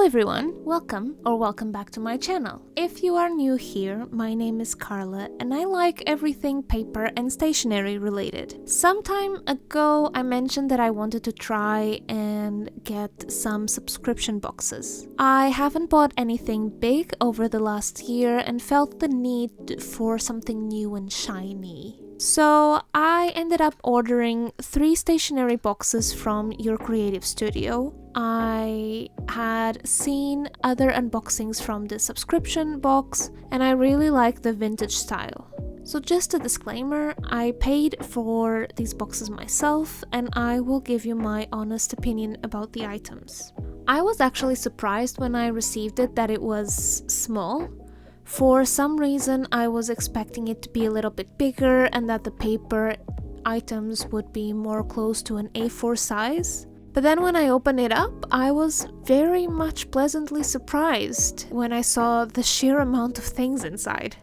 everyone, welcome back to my channel. If you are new here, my name is Carla and I like everything paper and stationery related. Some time ago I mentioned that I wanted to try and get some subscription boxes. I haven't bought anything big over the last year and felt the need for something new and shiny. So I ended up ordering 3 stationery boxes from your creative studio. I had seen other unboxings from the subscription box and I really like the vintage style. So just a disclaimer, I paid for these boxes myself and I will give you my honest opinion about the items. I was actually surprised when I received it that it was small. For some reason I was expecting it to be a little bit bigger and that the paper items would be more close to an A4 size. But then when I opened it up, I was very much pleasantly surprised when I saw the sheer amount of things inside.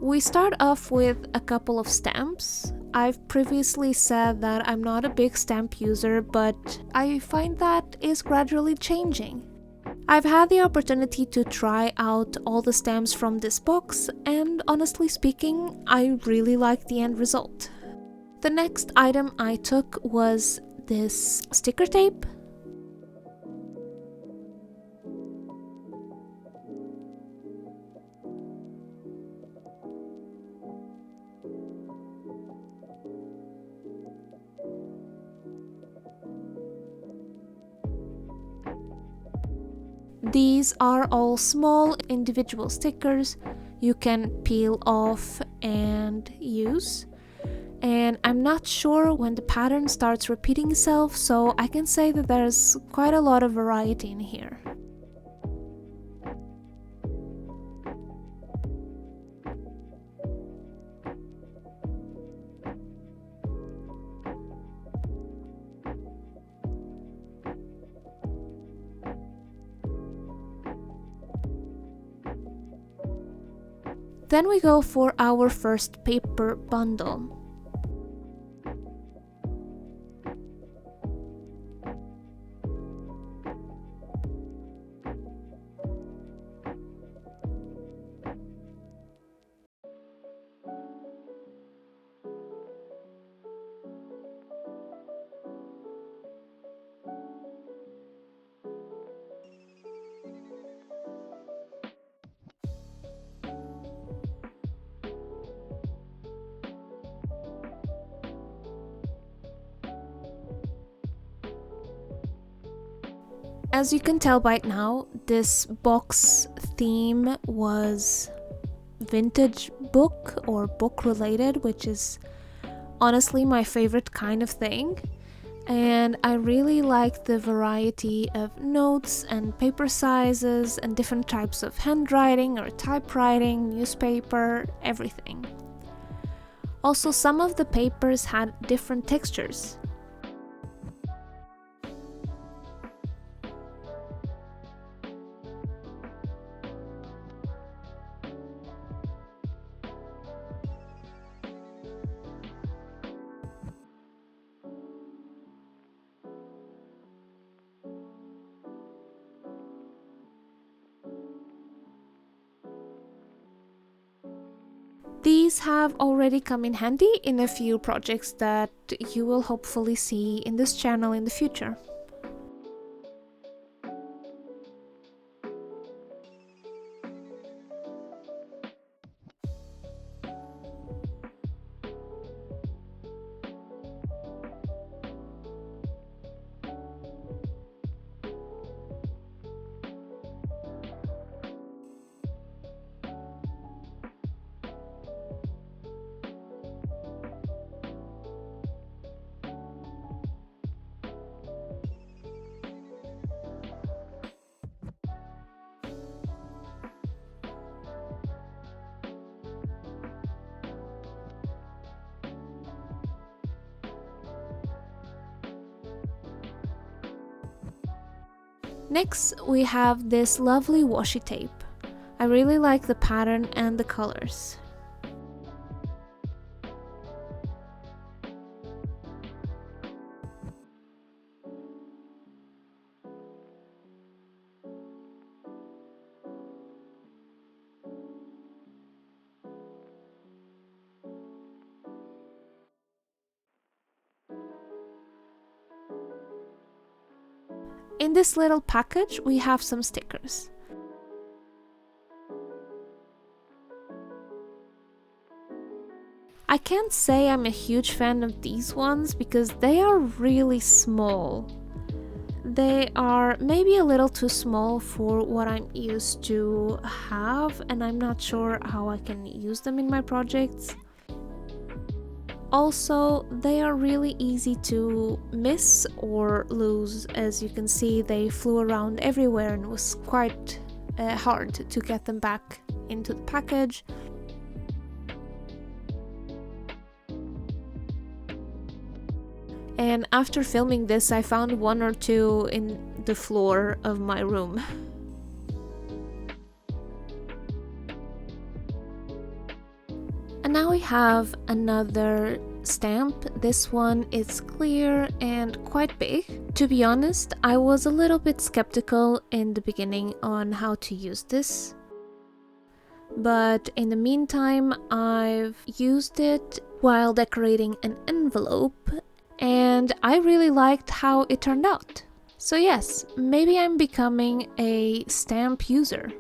We start off with a couple of stamps. I've previously said that I'm not a big stamp user, but I find that is gradually changing. I've had the opportunity to try out all the stamps from this box and honestly speaking, I really like the end result. The next item I took was this sticker tape. These are all small individual stickers you can peel off and use. And I'm not sure when the pattern starts repeating itself, so I can say that there's quite a lot of variety in here. Then we go for our first paper bundle. As you can tell by now, this box theme was vintage book or book related, which is honestly my favorite kind of thing. And I really like the variety of notes and paper sizes and different types of handwriting or typewriting, newspaper, everything. Also, some of the papers had different textures. These have already come in handy in a few projects that you will hopefully see in this channel in the future. Next, we have this lovely washi tape. I really like the pattern and the colors. In this little package we have some stickers. I can't say I'm a huge fan of these ones because they are really small. They are maybe a little too small for what I'm used to have, and I'm not sure how I can use them in my projects. Also, they are really easy to miss or lose. As you can see, they flew around everywhere and it was quite hard to get them back into the package. And after filming this, I found one or two in the floor of my room. And now we have another stamp. This one is clear and quite big. To be honest, I was a little bit skeptical in the beginning on how to use this. But in the meantime, I've used it while decorating an envelope, and I really liked how it turned out. So yes, maybe I'm becoming a stamp user.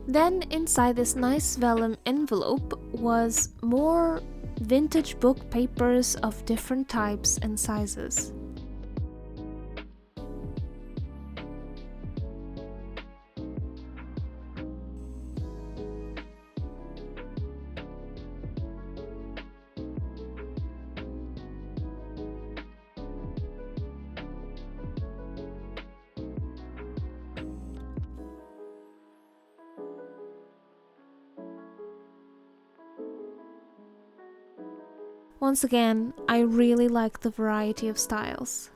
Then inside this nice vellum envelope was more vintage book papers of different types and sizes. Once again, I really like the variety of styles.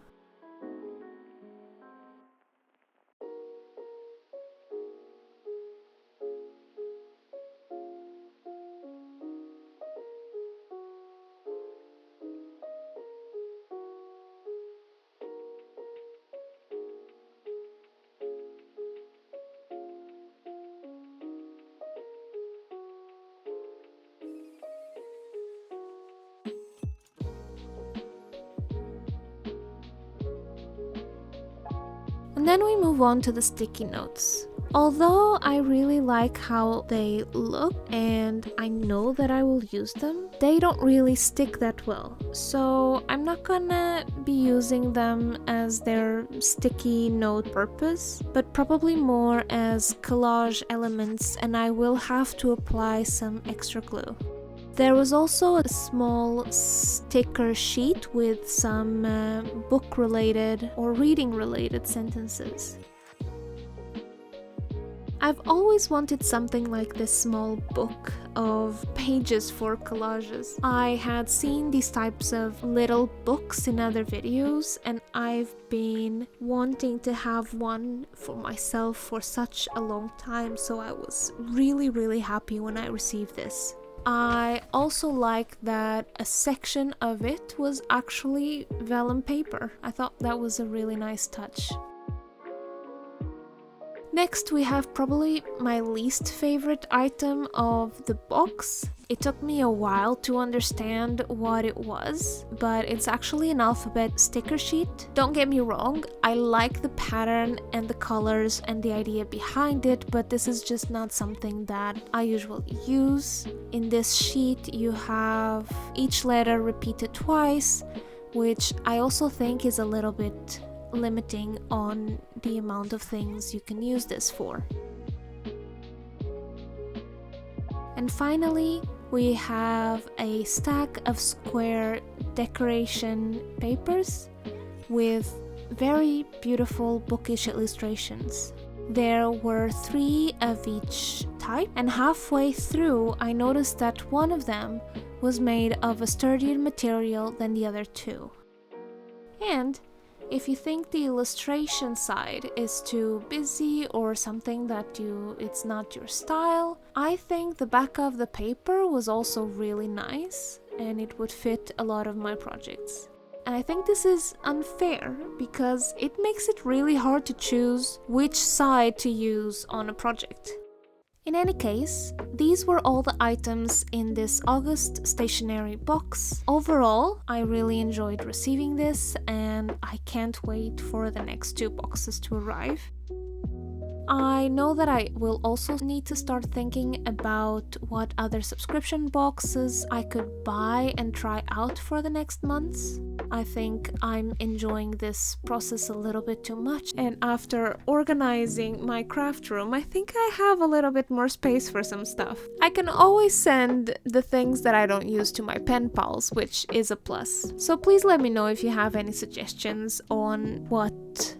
And then we move on to the sticky notes. Although I really like how they look and I know that I will use them, they don't really stick that well. So I'm not gonna be using them as their sticky note purpose, but probably more as collage elements, and I will have to apply some extra glue. There was also a small sticker sheet with some book-related or reading-related sentences. I've always wanted something like this small book of pages for collages. I had seen these types of little books in other videos, and I've been wanting to have one for myself for such a long time, so I was really happy when I received this. I also like that a section of it was actually vellum paper. I thought that was a really nice touch. Next we have probably my least favorite item of the box. It took me a while to understand what it was, but it's actually an alphabet sticker sheet. Don't get me wrong, I like the pattern and the colors and the idea behind it, but this is just not something that I usually use. In this sheet you have each letter repeated twice, which I also think is a little bit limiting on the amount of things you can use this for. And finally, we have a stack of square decoration papers with very beautiful bookish illustrations. There were 3 of each type, and halfway through I noticed that one of them was made of a sturdier material than the other 2. And If you think the illustration side is too busy or something that it's not your style, I think the back of the paper was also really nice and it would fit a lot of my projects. And I think this is unfair because it makes it really hard to choose which side to use on a project. In any case, these were all the items in this August stationery box. Overall, I really enjoyed receiving this and I can't wait for the next 2 boxes to arrive. I know that I will also need to start thinking about what other subscription boxes I could buy and try out for the next months. I think I'm enjoying this process a little bit too much, and after organizing my craft room, I think I have a little bit more space for some stuff. I can always send the things that I don't use to my pen pals, which is a plus. So please let me know if you have any suggestions on what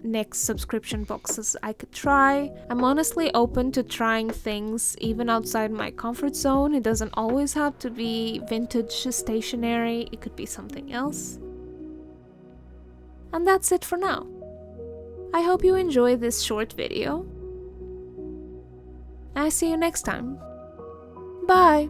next subscription boxes I could try. I'm honestly open to trying things even outside my comfort zone. It doesn't always have to be vintage stationery, it could be something else. And that's it for now. I hope you enjoyed this short video. I see you next time. Bye!